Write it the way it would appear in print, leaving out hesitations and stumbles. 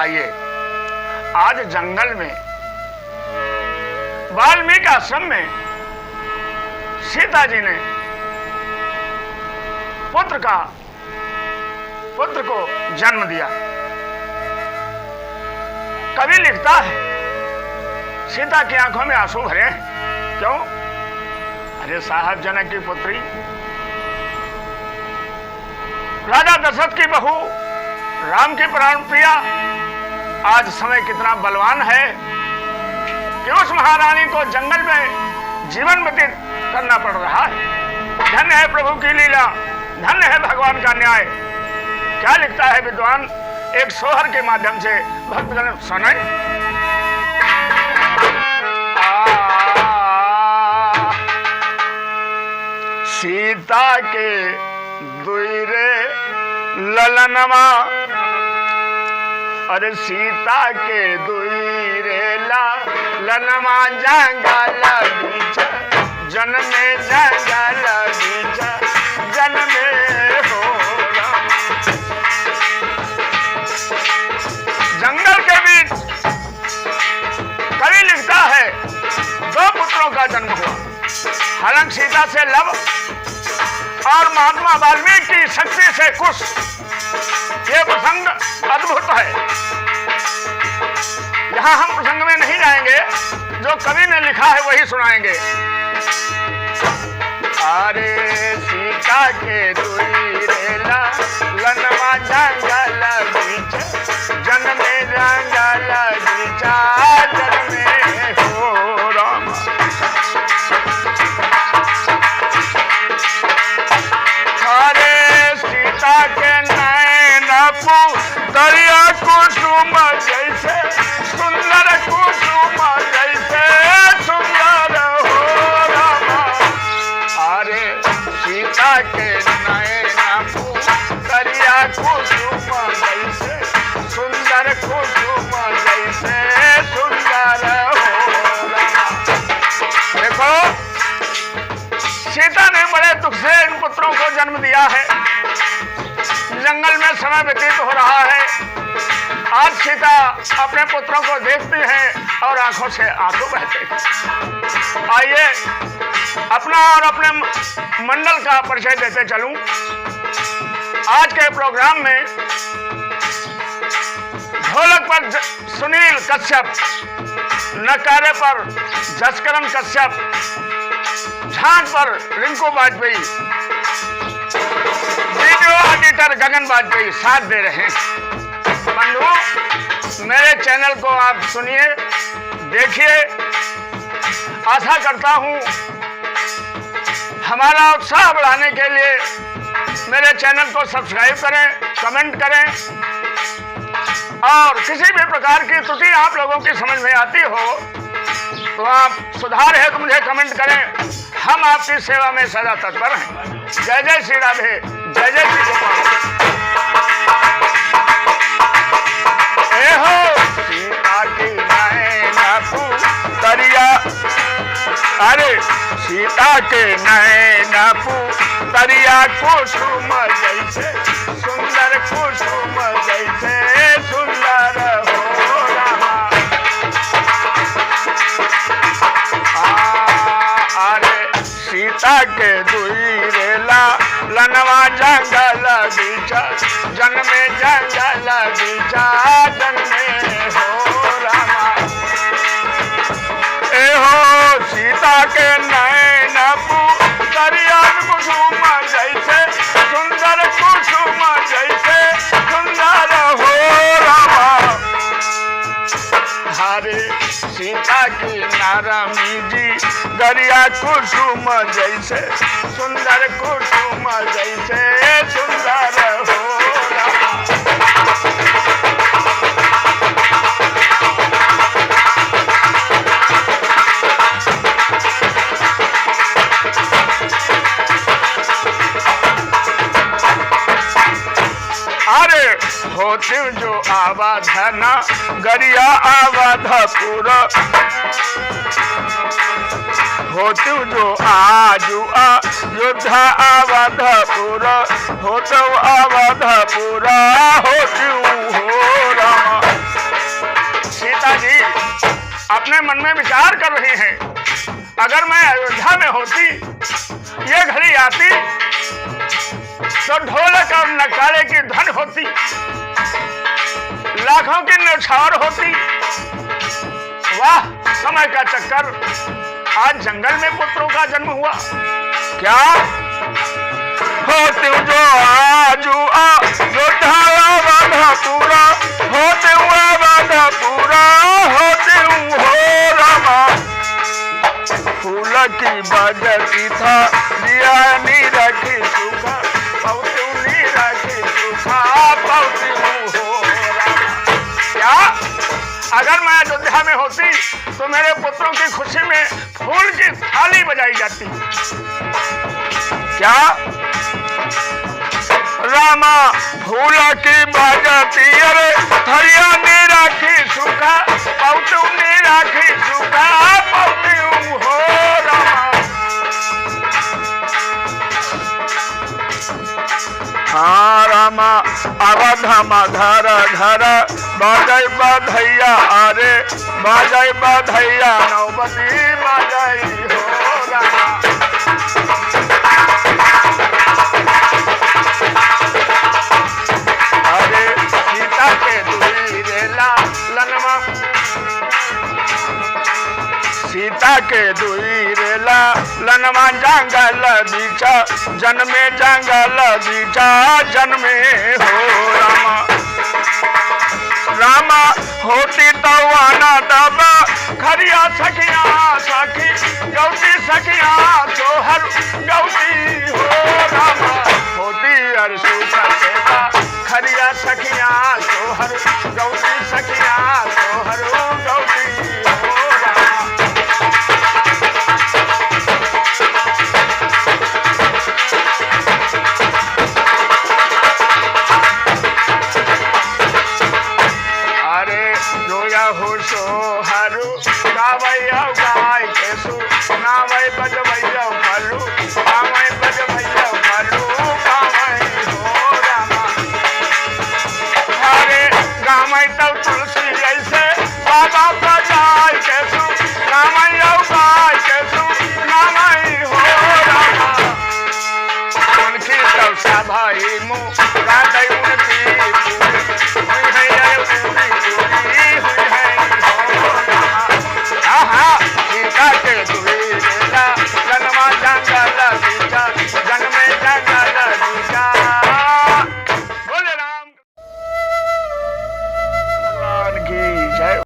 आइए, आज जंगल में वाल्मीकि आश्रम में सीता जी ने पुत्र को जन्म दिया। कवि लिखता है, सीता की आंखों में आंसू भरे। क्यों? अरे साहब, जनक की पुत्री, राजा दशरथ की बहू, राम की प्राण प्रिया, आज समय कितना बलवान है कि उस महारानी को जंगल में जीवन व्यतीत करना पड़ रहा है। धन्य है प्रभु की लीला, धन्य है भगवान का न्याय। क्या लिखता है विद्वान, एक सोहर के माध्यम से भक्तगण सुनाए। सीता के दुईरे ललनमा, अरे सीता के दुईरे ललनमा, जंगल बीच जन्मे, जंगल बीच जन्मे हो। जंगल के बीच कवि लिखता है, दो पुत्रों का जन्म हुआ, हालांकि सीता से लव और महात्मा वाल्मीकि की शक्ति से कुश। ये प्रसंग अद्भुत है। यहां हम प्रसंग में नहीं जाएंगे, जो कवि ने लिखा है वही सुनाएंगे। अरे सीता के दुईरे ललनमा, जंगल बीच जन्मे, जंगल बीच जन्मे हो राम। अरे सीता के नैन दरिया कुसुम जैसे, सुंदर कुसुम जैसे सुंदर हो रामा। अरे सीता के नैन दरिया कुसुम जैसे, सुंदर कुसुम जैसे सुंदर हो रामा। देखो, सीता ने बड़े दुख से इन पुत्रों को जन्म दिया है। जंगल में समय व्यतीत हो रहा है। आज सीता अपने पुत्रों को देखती है और आंखों से आंसू बहते हैं। आइए अपना और अपने मंडल का परिचय देते चलूं। आज के प्रोग्राम में ढोलक पर सुनील कश्यप, नगाड़े पर जसकरण कश्यप, झांझ पर रिंकू वाजपेयी, वीडियो एडिटर गगन वाजपेयी साथ दे रहे हैं। बंधु, मेरे चैनल को आप सुनिए, देखिए। आशा करता हूं हमारा उत्साह बढ़ाने के लिए मेरे चैनल को सब्सक्राइब करें, कमेंट करें, और किसी भी प्रकार की त्रुटि आप लोगों की समझ में आती हो तो आप सुधार है तो मुझे कमेंट करें। हम आपकी सेवा में सदा तत्पर हैं। जय जय श्री राधे, जय जय श्री गोपाल। ए हो सीता की नैन दरिया, अरे सीता के नैन दरिया कुसुम जैसे, सुंदर कुसुम जैसे सुंदर हो रामा। अरे सीता के दुईरे ललनमा, जंगल बीच जन्मे, जंगल बीच जन्मे हो रामा। ए हो सीता के नैन दरिया कुसुम जैसे, सुंदर कुसुम जैसे सुंदर हो रामा। हरे सीता की नारमी जी, दरिया कुसुम जैसे, सुंदर कुसुम जैसे सुंदर हो रामा। अरे होते जो आवाधना गरिया आवाधपुर, होते जो आजू योद्धा आवाधपुर, होते आवाधपुर होते हो रामा। अपने मन में विचार कर रही हैं, अगर मैं अयोध्या में होती, ये घड़ी आती तो ढोलक और नगाड़े की धन होती, लाखों की न्यौछावर होती। वाह, समय का चक्कर, आज जंगल में पुत्रों का जन्म हुआ। क्या होते जो आजू अयोध्या बाधा पूरा, होते हुआ बाधा पूरा, होते हो रामा। फूल की बजती था दिया नी रखी सूखा, पौतू नी रखी सूखा, पौतू हो रामा। क्या अगर मैं अयोध्या में होती तो मेरे पुत्रों की खुशी में फूल की थाली बजाई जाती। क्या रामा फूल की बजती, अरे थरिया ने राखी सूखा, पौतू ने राखी सूखा, पौतू हो रामा। हाँ रामा अवधमा धर धर बाजय बधैया, अरे बाजय बधैया नौबती बाजय हो रामा। अरे सीता के दुई रेला लनमा, सीता के दुई रेला लनमा, जंगल बीचा जन्मे, जंगल बीचा जन्मे हो रामा। रामा होती तो आना दबा खरिया सखिया साखी, गौती सखिया सोहर गौती हो रामा। होती अरसू सकेता खरिया सखिया सोहर, गौती सखिया सोहर गौती हो रामा। हो सोहरू गावैया